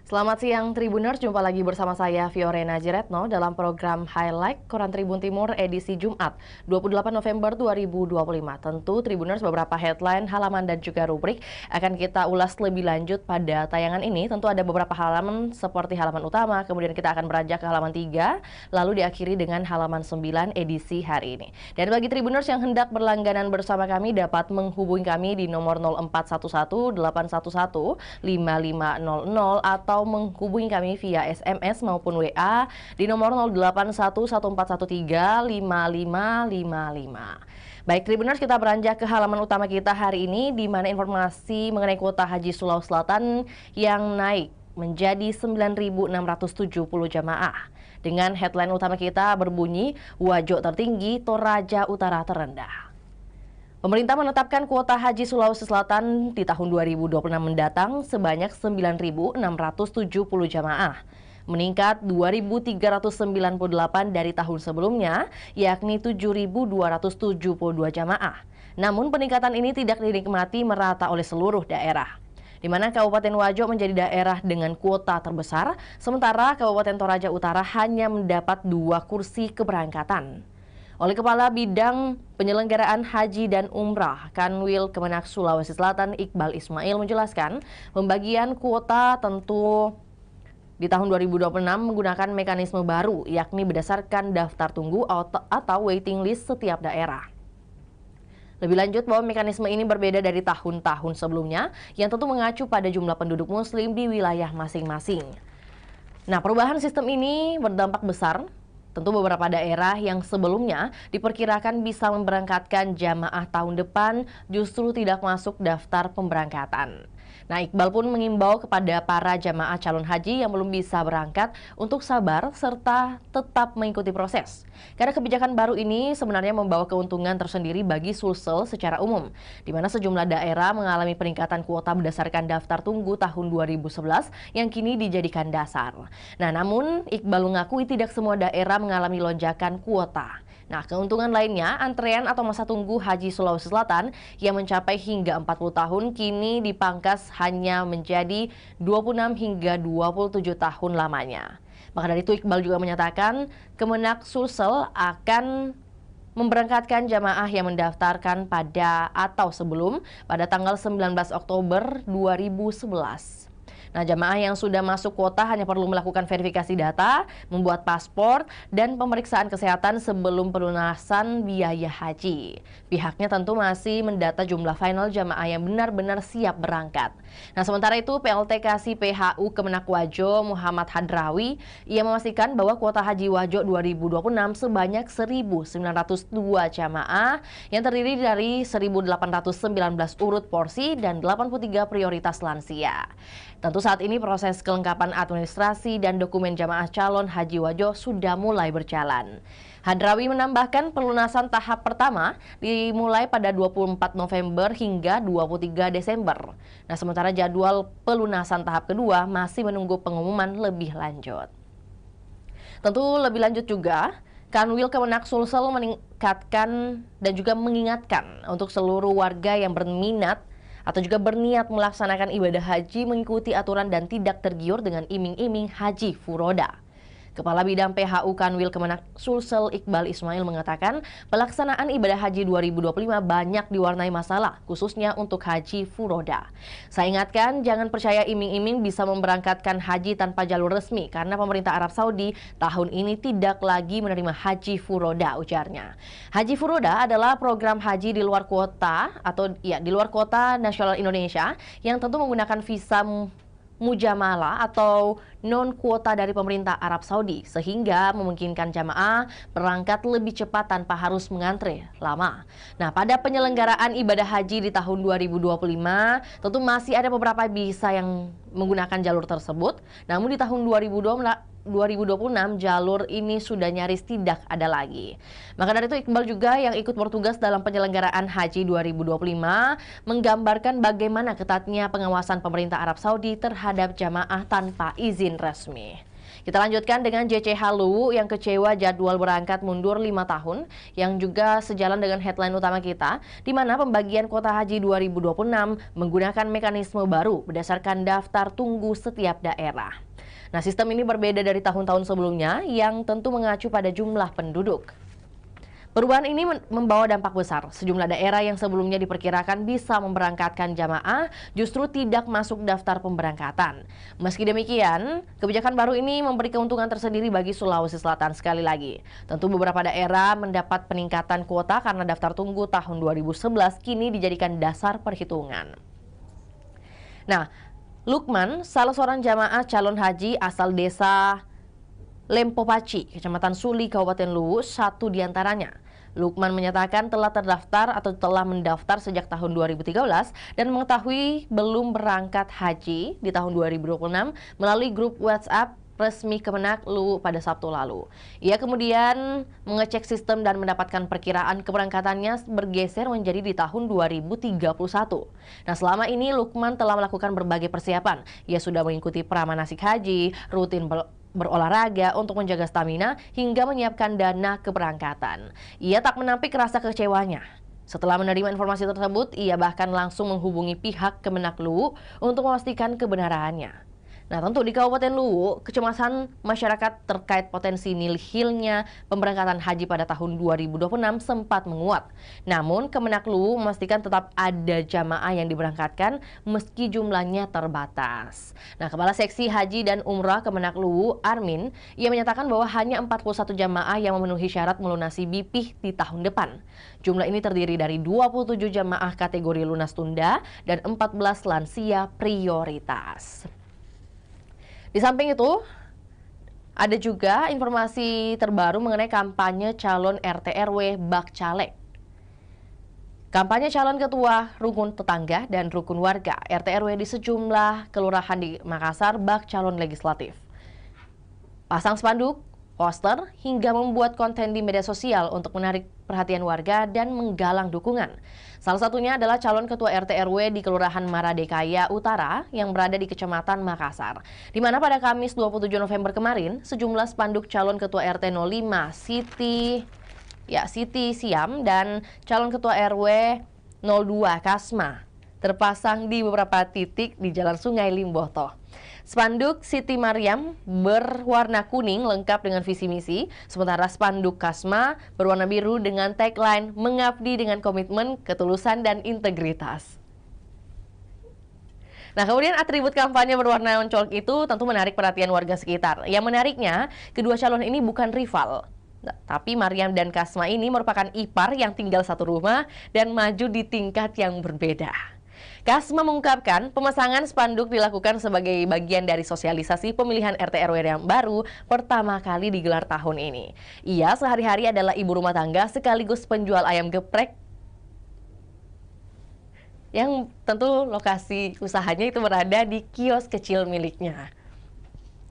Selamat siang Tribuners, jumpa lagi bersama saya Fiorena Jiretno dalam program Highlight Koran Tribun Timur edisi Jumat 28 November 2025. Tentu Tribuners beberapa headline, halaman dan juga rubrik akan kita ulas lebih lanjut pada tayangan ini. Tentu ada beberapa halaman seperti halaman utama, kemudian kita akan beranjak ke halaman 3, lalu diakhiri dengan halaman 9 edisi hari ini. Dan bagi Tribuners yang hendak berlangganan bersama kami dapat menghubungi kami di nomor 0411 811 5500 atau menghubungi kami via SMS maupun WA di nomor 081141135555. Baik Tribuners, kita beranjak ke halaman utama kita hari ini di mana informasi mengenai kuota haji Sulawesi Selatan yang naik menjadi 9.670 jamaah. Dengan headline utama kita berbunyi, Wajo tertinggi, Toraja Utara terendah. Pemerintah menetapkan kuota haji Sulawesi Selatan di tahun 2026 mendatang sebanyak 9.670 jamaah, meningkat 2.398 dari tahun sebelumnya, yakni 7.272 jamaah. Namun peningkatan ini tidak dinikmati merata oleh seluruh daerah, di mana Kabupaten Wajo menjadi daerah dengan kuota terbesar, sementara Kabupaten Toraja Utara hanya mendapat 2 kursi keberangkatan. Oleh Kepala Bidang Penyelenggaraan Haji dan Umrah Kanwil Kemenak Sulawesi Selatan Iqbal Ismail menjelaskan, pembagian kuota tentu di tahun 2026 menggunakan mekanisme baru, yakni berdasarkan daftar tunggu atau waiting list setiap daerah. Lebih lanjut bahwa mekanisme ini berbeda dari tahun-tahun sebelumnya yang tentu mengacu pada jumlah penduduk muslim di wilayah masing-masing. Nah, perubahan sistem ini berdampak besar. Tentu beberapa daerah yang sebelumnya diperkirakan bisa memberangkatkan jamaah tahun depan justru tidak masuk daftar pemberangkatan. Nah, Iqbal pun mengimbau kepada para jamaah calon haji yang belum bisa berangkat untuk sabar serta tetap mengikuti proses. Karena kebijakan baru ini sebenarnya membawa keuntungan tersendiri bagi Sulsel secara umum, di mana sejumlah daerah mengalami peningkatan kuota berdasarkan daftar tunggu tahun 2011 yang kini dijadikan dasar. Nah, namun Iqbal mengakui tidak semua daerah mengalami lonjakan kuota. Nah, keuntungan lainnya, antrean atau masa tunggu haji Sulawesi Selatan yang mencapai hingga 40 tahun kini dipangkas hanya menjadi 26 hingga 27 tahun lamanya. Maka dari itu Iqbal juga menyatakan Kemenak Sulsel akan memberangkatkan jamaah yang mendaftarkan pada atau sebelum pada tanggal 19 Oktober 2011. Nah, jamaah yang sudah masuk kuota hanya perlu melakukan verifikasi data, membuat paspor, dan pemeriksaan kesehatan sebelum pelunasan biaya haji. Pihaknya tentu masih mendata jumlah final jamaah yang benar-benar siap berangkat. Nah, sementara itu PLT Kasih PHU Kemenak Wajo Muhammad Hadrawi, ia memastikan bahwa kuota haji Wajo 2026 sebanyak 1.902 jamaah yang terdiri dari 1.819 urut porsi dan 83 prioritas lansia. Tentu saat ini proses kelengkapan administrasi dan dokumen jamaah calon haji Wajo sudah mulai berjalan. Hadrawi menambahkan pelunasan tahap pertama dimulai pada 24 November hingga 23 Desember. Nah, sementara jadwal pelunasan tahap kedua masih menunggu pengumuman lebih lanjut. Tentu lebih lanjut juga, Kanwil Kemenak Sulsel meningkatkan dan juga mengingatkan untuk seluruh warga yang berminat atau juga berniat melaksanakan ibadah haji mengikuti aturan dan tidak tergiur dengan iming-iming haji furoda. Kepala Bidang PHU Kanwil Kemenak Sulsel Iqbal Ismail mengatakan pelaksanaan ibadah haji 2025 banyak diwarnai masalah, khususnya untuk haji furoda. Saya ingatkan, jangan percaya iming-iming bisa memberangkatkan haji tanpa jalur resmi karena pemerintah Arab Saudi tahun ini tidak lagi menerima haji furoda, ujarnya. Haji furoda adalah program haji di luar kuota di luar kota nasional Indonesia yang tentu menggunakan visa mujamalah atau non-kuota dari pemerintah Arab Saudi, sehingga memungkinkan jamaah berangkat lebih cepat tanpa harus mengantre lama. Nah, pada penyelenggaraan ibadah haji di tahun 2025, tentu masih ada beberapa visa yang menggunakan jalur tersebut, namun di tahun 2026 jalur ini sudah nyaris tidak ada lagi. Maka dari itu Iqbal juga yang ikut bertugas dalam penyelenggaraan haji 2025 menggambarkan bagaimana ketatnya pengawasan pemerintah Arab Saudi terhadap jamaah tanpa izin resmi. Kita lanjutkan dengan JCH Luwu yang kecewa jadwal berangkat mundur 5 tahun, yang juga sejalan dengan headline utama kita, di mana pembagian kuota haji 2026 menggunakan mekanisme baru berdasarkan daftar tunggu setiap daerah. Nah, sistem ini berbeda dari tahun-tahun sebelumnya yang tentu mengacu pada jumlah penduduk. Perubahan ini membawa dampak besar. Sejumlah daerah yang sebelumnya diperkirakan bisa memberangkatkan jamaah justru tidak masuk daftar pemberangkatan. Meski demikian, kebijakan baru ini memberi keuntungan tersendiri bagi Sulawesi Selatan sekali lagi. Tentu beberapa daerah mendapat peningkatan kuota karena daftar tunggu tahun 2011 kini dijadikan dasar perhitungan. Nah, Lukman, salah seorang jamaah calon haji asal desa Lempopaci, Kecamatan Suli, Kabupaten Luwu, satu diantaranya. Lukman menyatakan telah terdaftar atau telah mendaftar sejak tahun 2013 dan mengetahui belum berangkat haji di tahun 2026 melalui grup WhatsApp resmi Kemenak Luwu pada Sabtu lalu. Ia kemudian mengecek sistem dan mendapatkan perkiraan keberangkatannya bergeser menjadi di tahun 2031. Nah, selama ini Lukman telah melakukan berbagai persiapan. Ia sudah mengikuti pramanasik haji, rutin berolahraga untuk menjaga stamina hingga menyiapkan dana keberangkatan. Ia tak menampik rasa kecewanya. Setelah menerima informasi tersebut, ia bahkan langsung menghubungi pihak Kemenak Luwu untuk memastikan kebenarannya. Nah, tentu di Kabupaten Luwu, kecemasan masyarakat terkait potensi nihilnya pemberangkatan haji pada tahun 2026 sempat menguat. Namun, Kemenak Luwu memastikan tetap ada jamaah yang diberangkatkan meski jumlahnya terbatas. Nah, Kepala Seksi Haji dan Umrah Kemenak Luwu, Armin, ia menyatakan bahwa hanya 41 jamaah yang memenuhi syarat melunasi BPIH di tahun depan. Jumlah ini terdiri dari 27 jamaah kategori lunas tunda dan 14 lansia prioritas. Di samping itu, ada juga informasi terbaru mengenai kampanye calon RT RW Bak Caleg. Kampanye calon ketua rukun tetangga dan rukun warga RT RW di sejumlah kelurahan di Makassar bak calon legislatif. Pasang spanduk, poster, hingga membuat konten di media sosial untuk menarik perhatian warga dan menggalang dukungan. Salah satunya adalah calon ketua RT RW di Kelurahan Maradekaya Utara yang berada di Kecamatan Makassar, di mana pada Kamis 27 November kemarin, sejumlah spanduk calon ketua RT 05 Siti Siam dan calon ketua RW 02 Kasma terpasang di beberapa titik di Jalan Sungai Limboto. Spanduk Siti Mariam berwarna kuning lengkap dengan visi misi, sementara spanduk Kasma berwarna biru dengan tagline mengabdi dengan komitmen, ketulusan, dan integritas. Nah, kemudian atribut kampanye berwarna mencolok itu tentu menarik perhatian warga sekitar. Yang menariknya, kedua calon ini bukan rival. Nah, tapi Mariam dan Kasma ini merupakan ipar yang tinggal satu rumah dan maju di tingkat yang berbeda. Kasma mengungkapkan pemasangan spanduk dilakukan sebagai bagian dari sosialisasi pemilihan RT RW yang baru pertama kali digelar tahun ini. Ia sehari-hari adalah ibu rumah tangga sekaligus penjual ayam geprek yang tentu lokasi usahanya itu berada di kios kecil miliknya.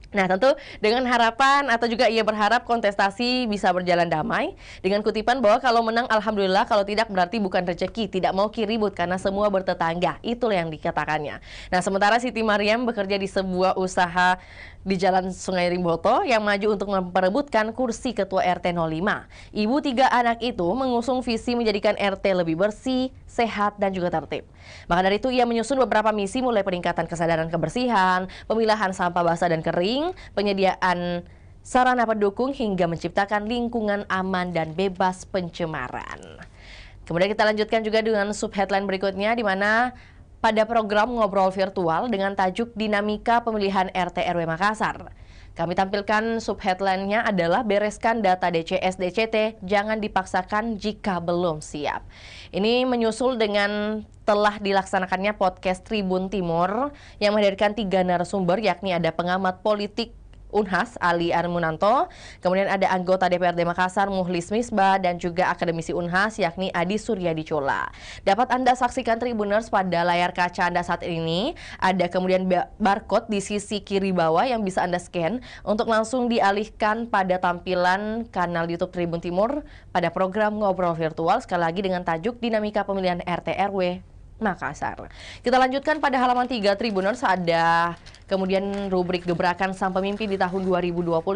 Nah, tentu dengan harapan atau juga ia berharap kontestasi bisa berjalan damai dengan kutipan bahwa kalau menang alhamdulillah, kalau tidak berarti bukan rezeki, tidak mau ribut karena semua bertetangga. Itulah yang dikatakannya. Nah, sementara Siti Mariam bekerja di sebuah usaha di Jalan Sungai Limboto yang maju untuk memperebutkan kursi ketua RT 05. Ibu tiga anak itu mengusung visi menjadikan RT lebih bersih, sehat, dan juga tertib. Maka dari itu ia menyusun beberapa misi mulai peningkatan kesadaran kebersihan, pemilahan sampah basah dan kering, penyediaan sarana pendukung hingga menciptakan lingkungan aman dan bebas pencemaran. Kemudian kita lanjutkan juga dengan sub-headline berikutnya di mana pada program ngobrol virtual dengan tajuk Dinamika Pemilihan RT RW Makassar. Kami tampilkan sub-headline-nya adalah bereskan data DCS DCT, jangan dipaksakan jika belum siap. Ini menyusul dengan telah dilaksanakannya podcast Tribun Timur yang menghadirkan 3 narasumber, yakni ada pengamat politik Unhas Ali Armunanto, kemudian ada anggota DPRD Makassar Muhlis Misbah dan juga akademisi Unhas yakni Adi Suryadi Chola. Dapat Anda saksikan Tribuners pada layar kaca Anda saat ini. Ada kemudian barcode di sisi kiri bawah yang bisa Anda scan untuk langsung dialihkan pada tampilan kanal YouTube Tribun Timur pada program ngobrol virtual sekali lagi dengan tajuk Dinamika Pemilihan RT RW Makassar. Kita lanjutkan pada halaman 3 Tribuners, ada kemudian rubrik gebrakan sang pemimpi di tahun 2025.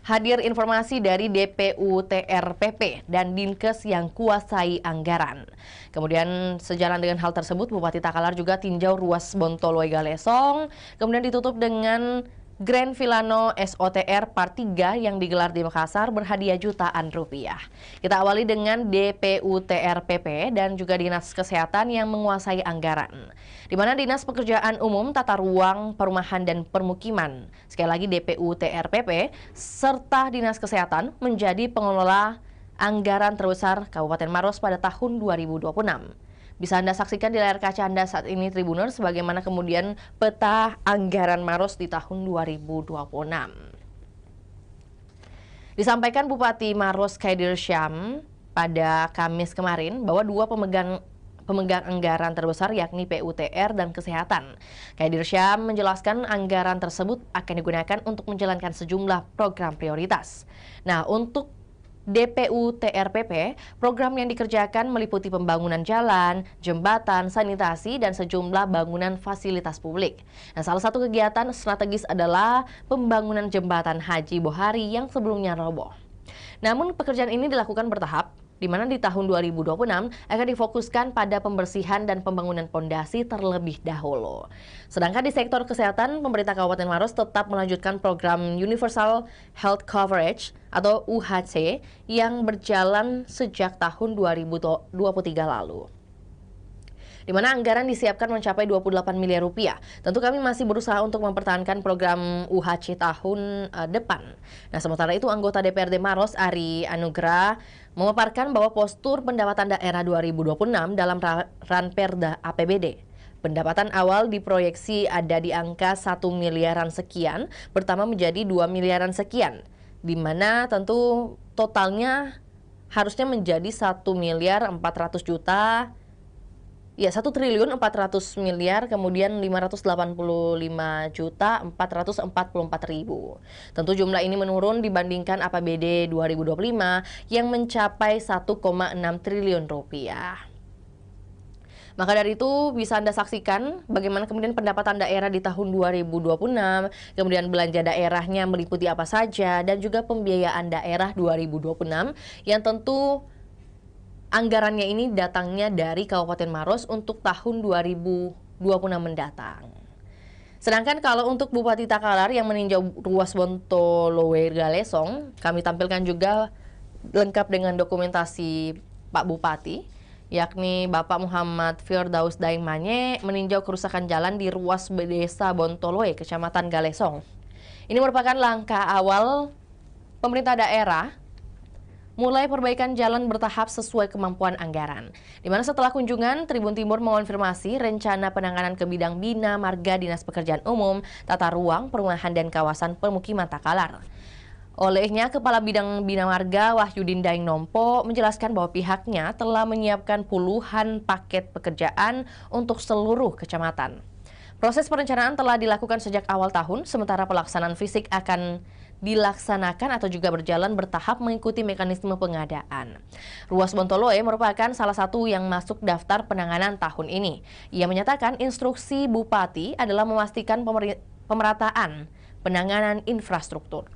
Hadir informasi dari DPU TRPP dan Dinkes yang kuasai anggaran. Kemudian sejalan dengan hal tersebut, Bupati Takalar juga tinjau ruas Bontoloy Galesong, kemudian ditutup dengan Grand Villano SOTR Part 3 yang digelar di Makassar berhadiah jutaan rupiah. Kita awali dengan DPU TRPP dan juga Dinas Kesehatan yang menguasai anggaran. Di mana Dinas Pekerjaan Umum, Tata Ruang, Perumahan dan Permukiman, sekali lagi DPU TRPP, serta Dinas Kesehatan menjadi pengelola anggaran terbesar Kabupaten Maros pada tahun 2026. Bisa Anda saksikan di layar kaca Anda saat ini, Tribuners, bagaimana kemudian peta anggaran Maros di tahun 2026. Disampaikan Bupati Maros Khaidir Syam pada Kamis kemarin bahwa dua pemegang anggaran terbesar yakni PUTR dan Kesehatan. Khaidir Syam menjelaskan anggaran tersebut akan digunakan untuk menjalankan sejumlah program prioritas. Nah, untuk DPU TRPP, program yang dikerjakan meliputi pembangunan jalan, jembatan, sanitasi, dan sejumlah bangunan fasilitas publik. Nah, salah satu kegiatan strategis adalah pembangunan jembatan Haji Bohari yang sebelumnya roboh. Namun pekerjaan ini dilakukan bertahap, di mana di tahun 2026 akan difokuskan pada pembersihan dan pembangunan pondasi terlebih dahulu. Sedangkan di sektor kesehatan, pemerintah Kabupaten Maros tetap melanjutkan program Universal Health Coverage atau UHC yang berjalan sejak tahun 2023 lalu, di mana anggaran disiapkan mencapai 28 miliar rupiah. Tentu kami masih berusaha untuk mempertahankan program UHC tahun depan. Nah, sementara itu anggota DPRD Maros Ari Anugrah memaparkan bahwa postur pendapatan daerah 2026 dalam Ranperda APBD. Pendapatan awal diproyeksi ada di angka 1 miliaran sekian, bertambah menjadi 2 miliaran sekian, di mana tentu totalnya harusnya menjadi 1 miliar 400 juta. Ya, 1 triliun 400 miliar, kemudian 585 juta 444 ribu. Tentu jumlah ini menurun dibandingkan APBD 2025 yang mencapai 1,6 triliun rupiah. Maka dari itu bisa Anda saksikan bagaimana kemudian pendapatan daerah di tahun 2026, kemudian belanja daerahnya meliputi apa saja, dan juga pembiayaan daerah 2026 yang tentu anggarannya ini datangnya dari Kabupaten Maros untuk tahun 2026 mendatang. Sedangkan kalau untuk Bupati Takalar yang meninjau ruas Bontoloy Galesong, kami tampilkan juga lengkap dengan dokumentasi Pak Bupati, yakni Bapak Muhammad Firdaus Daimanye meninjau kerusakan jalan di ruas Desa Bontoloy, Kecamatan Galesong. Ini merupakan langkah awal pemerintah daerah mulai perbaikan jalan bertahap sesuai kemampuan anggaran. Di mana setelah kunjungan, Tribun Timur mengonfirmasi rencana penanganan ke bidang Bina Marga Dinas Pekerjaan Umum, Tata Ruang, Perumahan dan Kawasan Permukiman Takalar. Olehnya, Kepala Bidang Bina Marga Wahyudin Daeng Nompo menjelaskan bahwa pihaknya telah menyiapkan puluhan paket pekerjaan untuk seluruh kecamatan. Proses perencanaan telah dilakukan sejak awal tahun, sementara pelaksanaan fisik akan dilaksanakan atau juga berjalan bertahap mengikuti mekanisme pengadaan. Ruas Bontoloy merupakan salah satu yang masuk daftar penanganan tahun ini. Ia menyatakan instruksi Bupati adalah memastikan pemerataan penanganan infrastruktur.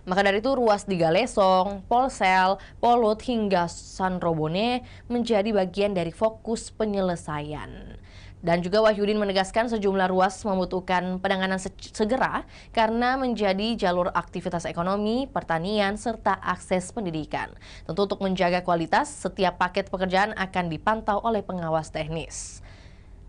Maka dari itu ruas di Galesong, Polsel, Polut hingga Sanrobone menjadi bagian dari fokus penyelesaian. Dan juga Wahyudin menegaskan sejumlah ruas membutuhkan penanganan segera karena menjadi jalur aktivitas ekonomi, pertanian, serta akses pendidikan. Tentu untuk menjaga kualitas, setiap paket pekerjaan akan dipantau oleh pengawas teknis.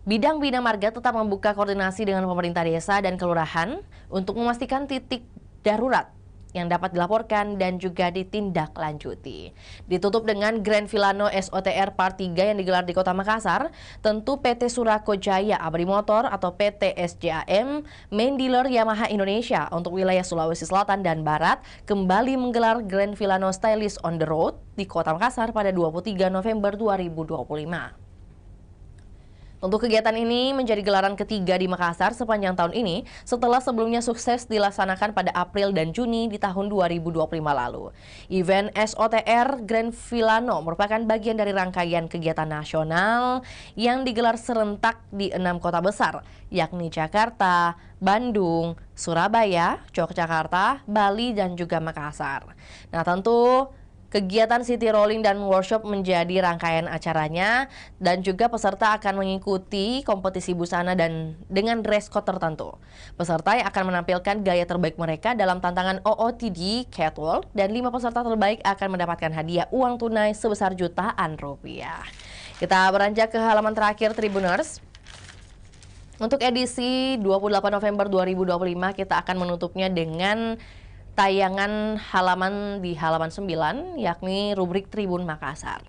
Bidang Bina Marga tetap membuka koordinasi dengan pemerintah desa dan kelurahan untuk memastikan titik darurat yang dapat dilaporkan dan juga ditindaklanjuti. Ditutup dengan Grand Villano SOTR Part 3 yang digelar di Kota Makassar, tentu PT Surako Jaya Abri Motor atau PT SJAM, main dealer Yamaha Indonesia untuk wilayah Sulawesi Selatan dan Barat, kembali menggelar Grand Villano Stylish on the Road di Kota Makassar pada 23 November 2025. Untuk kegiatan ini menjadi gelaran ketiga di Makassar sepanjang tahun ini setelah sebelumnya sukses dilaksanakan pada April dan Juni di tahun 2025 lalu. Event SOTR Grand Villano merupakan bagian dari rangkaian kegiatan nasional yang digelar serentak di 6 kota besar, yakni Jakarta, Bandung, Surabaya, Yogyakarta, Bali, dan juga Makassar. Nah, tentu kegiatan city rolling dan workshop menjadi rangkaian acaranya dan juga peserta akan mengikuti kompetisi busana dan dengan dress code tertentu. Peserta yang akan menampilkan gaya terbaik mereka dalam tantangan OOTD Catwalk dan 5 peserta terbaik akan mendapatkan hadiah uang tunai sebesar jutaan rupiah. Kita beranjak ke halaman terakhir Tribuners. Untuk edisi 28 November 2025 kita akan menutupnya dengan tayangan di halaman 9, yakni rubrik Tribun Makassar.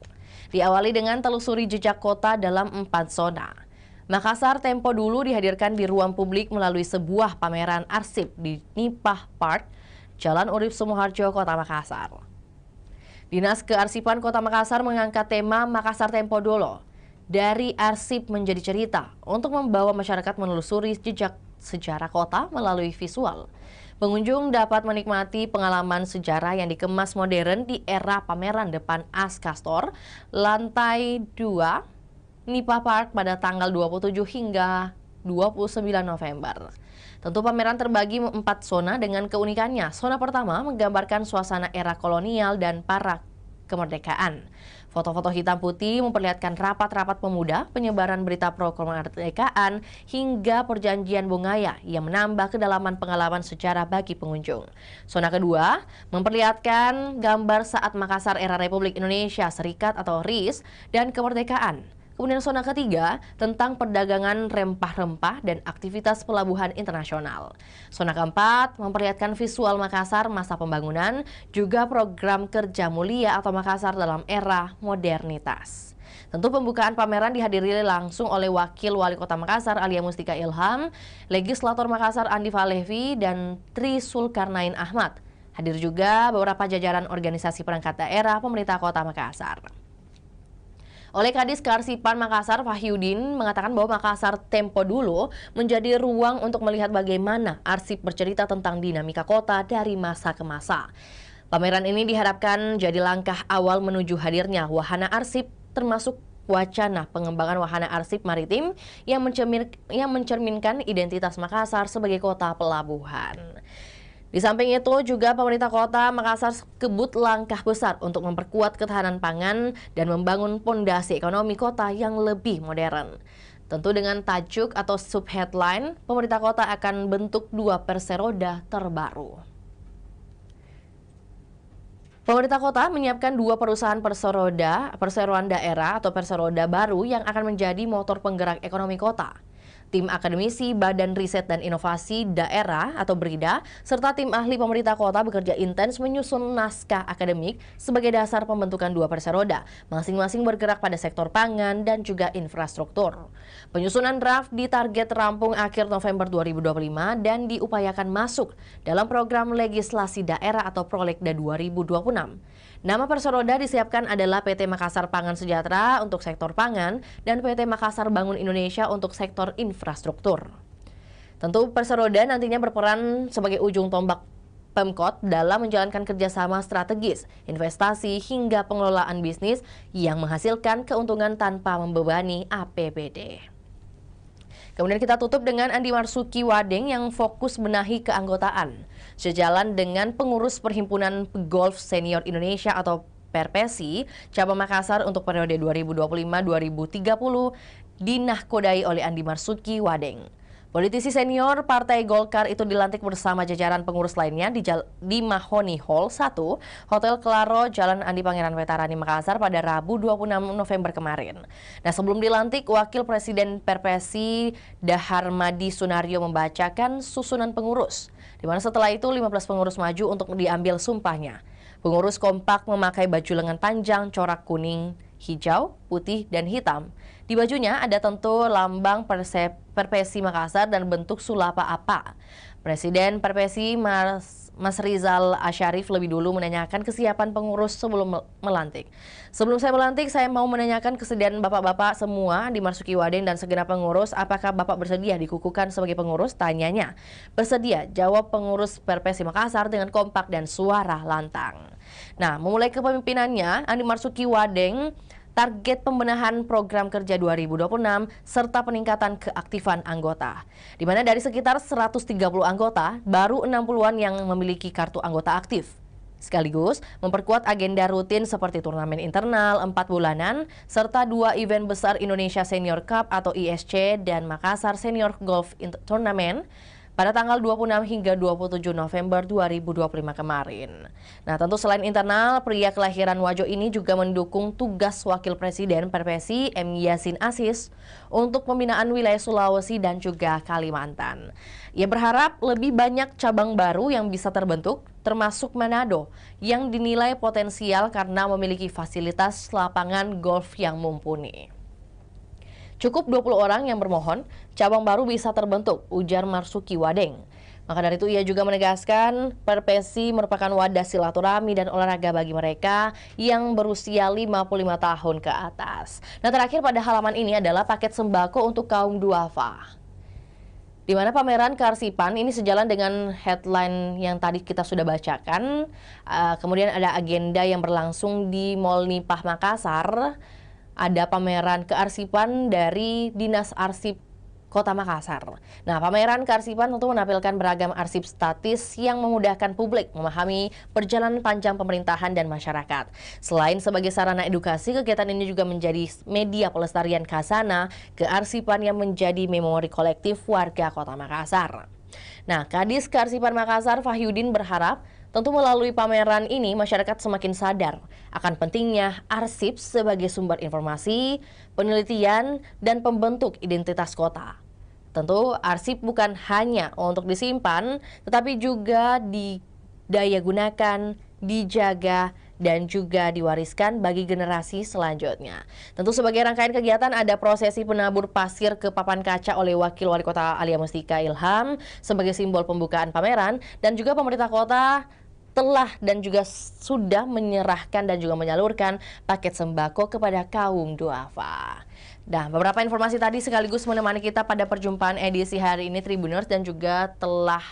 Diawali dengan telusuri jejak kota dalam 4 zona. Makassar tempo dulu dihadirkan di ruang publik melalui sebuah pameran arsip di Nipah Park, Jalan Urip Sumoharjo, Kota Makassar. Dinas Kearsipan Kota Makassar mengangkat tema Makassar Tempo Dulu, dari arsip menjadi cerita, untuk membawa masyarakat menelusuri jejak sejarah kota melalui visual. Pengunjung dapat menikmati pengalaman sejarah yang dikemas modern di era pameran depan Askastor, lantai 2, Nipah Park pada tanggal 27 hingga 29 November. Tentu pameran terbagi 4 zona dengan keunikannya. Zona pertama menggambarkan suasana era kolonial dan para kemerdekaan. Foto-foto hitam putih memperlihatkan rapat-rapat pemuda, penyebaran berita pro kemerdekaan, hingga perjanjian Bungaya yang menambah kedalaman pengalaman sejarah bagi pengunjung. Zona kedua memperlihatkan gambar saat Makassar era Republik Indonesia Serikat atau RIS dan kemerdekaan. Kemudian zona ketiga tentang perdagangan rempah-rempah dan aktivitas pelabuhan internasional. Zona keempat memperlihatkan visual Makassar masa pembangunan, juga program kerja mulia atau Makassar dalam era modernitas. Tentu pembukaan pameran dihadiri langsung oleh Wakil Wali Kota Makassar Alia Mustika Ilham, Legislator Makassar Andi Falevi, dan Tri Sulkarnain Ahmad. Hadir juga beberapa jajaran organisasi perangkat daerah pemerintah Kota Makassar. Oleh Kadis Kearsipan Makassar, Fahyudin mengatakan bahwa Makassar Tempo Dulu menjadi ruang untuk melihat bagaimana arsip bercerita tentang dinamika kota dari masa ke masa. Pameran ini diharapkan jadi langkah awal menuju hadirnya wahana arsip, termasuk wacana pengembangan wahana arsip maritim yang mencerminkan identitas Makassar sebagai kota pelabuhan. Di samping itu juga pemerintah kota Makassar kebut langkah besar untuk memperkuat ketahanan pangan dan membangun pondasi ekonomi kota yang lebih modern. Tentu dengan tajuk atau subheadline, pemerintah kota akan bentuk 2 perseroda terbaru. Pemerintah kota menyiapkan 2 perusahaan perseroan daerah atau perseroda baru yang akan menjadi motor penggerak ekonomi kota. Tim akademisi Badan Riset dan Inovasi Daerah atau BRIDA, serta tim ahli pemerintah kota bekerja intens menyusun naskah akademik sebagai dasar pembentukan 2 perseroda, masing-masing bergerak pada sektor pangan dan juga infrastruktur. Penyusunan draft ditarget rampung akhir November 2025 dan diupayakan masuk dalam program legislasi daerah atau Prolegda 2026. Nama perseroda disiapkan adalah PT Makassar Pangan Sejahtera untuk sektor pangan dan PT Makassar Bangun Indonesia untuk sektor infrastruktur. Tentu perseroda nantinya berperan sebagai ujung tombak Pemkot dalam menjalankan kerjasama strategis, investasi hingga pengelolaan bisnis yang menghasilkan keuntungan tanpa membebani APBD. Kemudian kita tutup dengan Andi Marsuki Wadeng yang fokus benahi keanggotaan. Sejalan dengan pengurus Perhimpunan Golf Senior Indonesia atau Perpesi, cabang Makassar untuk periode 2025-2030 dinahkodai oleh Andi Marsuki Wadeng. Politisi senior Partai Golkar itu dilantik bersama jajaran pengurus lainnya di Mahoni Hall 1, Hotel Claro, Jalan Andi Pangeran Vetarani Makassar pada Rabu 26 November kemarin. Nah, sebelum dilantik, Wakil Presiden Perpesi Daharmadi Sunario membacakan susunan pengurus, di mana setelah itu 15 pengurus maju untuk diambil sumpahnya. Pengurus kompak memakai baju lengan panjang corak kuning, hijau, putih, dan hitam. Di bajunya ada tentu lambang Perpesi Makassar dan bentuk sulapa apa. Presiden Perpesi Mas Rizal Asyarif lebih dulu menanyakan kesiapan pengurus sebelum melantik. Sebelum saya melantik, saya mau menanyakan kesediaan bapak-bapak semua di Marzuki Wadeng dan segenap pengurus, apakah bapak bersedia dikukuhkan sebagai pengurus? Tanyanya. Bersedia, jawab pengurus Perpesi Makassar dengan kompak dan suara lantang. Nah, memulai kepemimpinannya, Andi Marzuki Wadeng target pembenahan program kerja 2026 serta peningkatan keaktifan anggota. Di mana dari sekitar 130 anggota, baru 60-an yang memiliki kartu anggota aktif. Sekaligus memperkuat agenda rutin seperti turnamen internal 4 bulanan, serta 2 event besar Indonesia Senior Cup atau ISC dan Makassar Senior Golf Tournament pada tanggal 26 hingga 27 November 2025 kemarin. Nah, tentu selain internal, pria kelahiran Wajo ini juga mendukung tugas Wakil Presiden Perpesi M. Yasin Aziz untuk pembinaan wilayah Sulawesi dan juga Kalimantan. Ia berharap lebih banyak cabang baru yang bisa terbentuk, termasuk Manado, yang dinilai potensial karena memiliki fasilitas lapangan golf yang mumpuni. Cukup 20 orang yang bermohon, cabang baru bisa terbentuk, ujar Marzuki Wadeng. Maka dari itu ia juga menegaskan Perpesi merupakan wadah silaturahmi dan olahraga bagi mereka yang berusia 55 tahun ke atas. Nah, terakhir pada halaman ini adalah paket sembako untuk kaum duafa. Di mana pameran kearsipan ini sejalan dengan headline yang tadi kita sudah bacakan. Kemudian ada agenda yang berlangsung di Mall Nipah Makassar. Ada pameran kearsipan dari Dinas Arsip Kota Makassar. Nah, pameran kearsipan tentu menampilkan beragam arsip statis yang memudahkan publik memahami perjalanan panjang pemerintahan dan masyarakat. Selain sebagai sarana edukasi, kegiatan ini juga menjadi media pelestarian khazanah kearsipan yang menjadi memori kolektif warga Kota Makassar. Nah, Kadis Kearsipan Makassar Fahyudin berharap tentu melalui pameran ini masyarakat semakin sadar akan pentingnya arsip sebagai sumber informasi, penelitian, dan pembentuk identitas kota. Tentu arsip bukan hanya untuk disimpan, tetapi juga didaya gunakan, dijaga, dan juga diwariskan bagi generasi selanjutnya. Tentu sebagai rangkaian kegiatan ada prosesi penabur pasir ke papan kaca oleh Wakil Wali Kota Alia Mustika Ilham sebagai simbol pembukaan pameran, dan juga pemerintah kota telah dan juga sudah menyerahkan dan juga menyalurkan paket sembako kepada kaum duafa. Nah, beberapa informasi tadi sekaligus menemani kita pada perjumpaan edisi hari ini Tribuners dan juga telah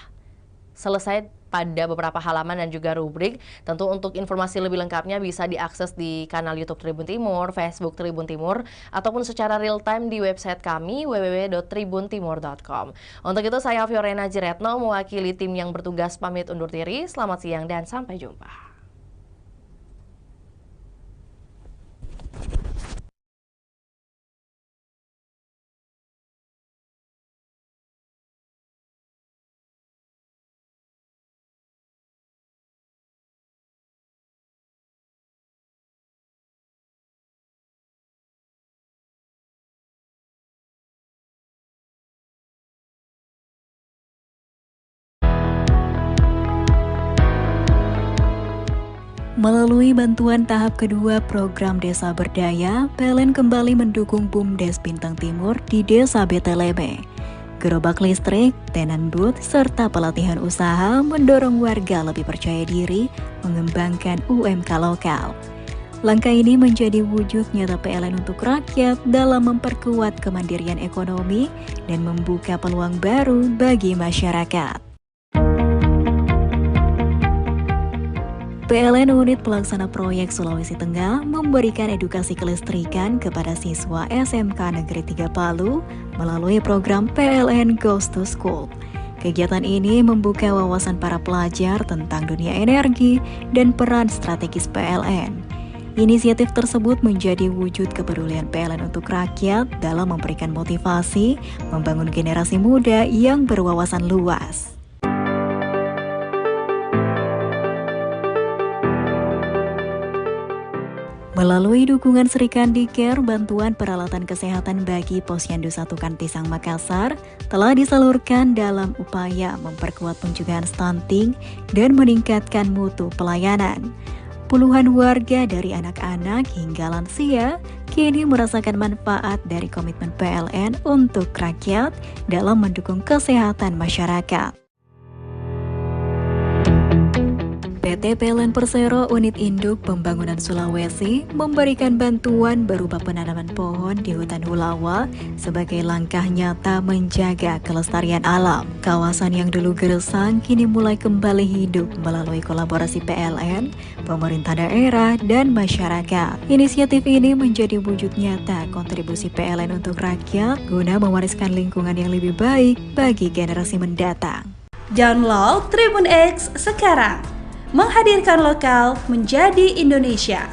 selesai pada beberapa halaman dan juga rubrik. Tentu untuk informasi lebih lengkapnya bisa diakses di kanal YouTube Tribun Timur, Facebook Tribun Timur, ataupun secara real time di website kami www.tribuntimur.com. Untuk itu saya Fiorena Jiretno mewakili tim yang bertugas pamit undur diri. Selamat siang dan sampai jumpa. Melalui bantuan tahap kedua program Desa Berdaya, PLN kembali mendukung BUMDes Bintang Timur di Desa Beteleme. Gerobak listrik, tenan booth, serta pelatihan usaha mendorong warga lebih percaya diri mengembangkan UMK lokal. Langkah ini menjadi wujud nyata PLN untuk rakyat dalam memperkuat kemandirian ekonomi dan membuka peluang baru bagi masyarakat. PLN Unit Pelaksana Proyek Sulawesi Tengah memberikan edukasi kelistrikan kepada siswa SMK Negeri 3 Palu melalui program PLN Goes to School. Kegiatan ini membuka wawasan para pelajar tentang dunia energi dan peran strategis PLN. Inisiatif tersebut menjadi wujud kepedulian PLN untuk rakyat dalam memberikan motivasi membangun generasi muda yang berwawasan luas. Melalui dukungan Srikandi Care, bantuan peralatan kesehatan bagi Posyandu 1 Kantisang Makassar telah disalurkan dalam upaya memperkuat pencegahan stunting dan meningkatkan mutu pelayanan. Puluhan warga dari anak-anak hingga lansia kini merasakan manfaat dari komitmen PLN untuk rakyat dalam mendukung kesehatan masyarakat. PT PLN Persero Unit Induk Pembangunan Sulawesi memberikan bantuan berupa penanaman pohon di hutan Hulawa sebagai langkah nyata menjaga kelestarian alam. Kawasan yang dulu gersang kini mulai kembali hidup melalui kolaborasi PLN, pemerintah daerah, dan masyarakat. Inisiatif ini menjadi wujud nyata kontribusi PLN untuk rakyat guna mewariskan lingkungan yang lebih baik bagi generasi mendatang. Download Tribun X sekarang, menghadirkan lokal menjadi Indonesia.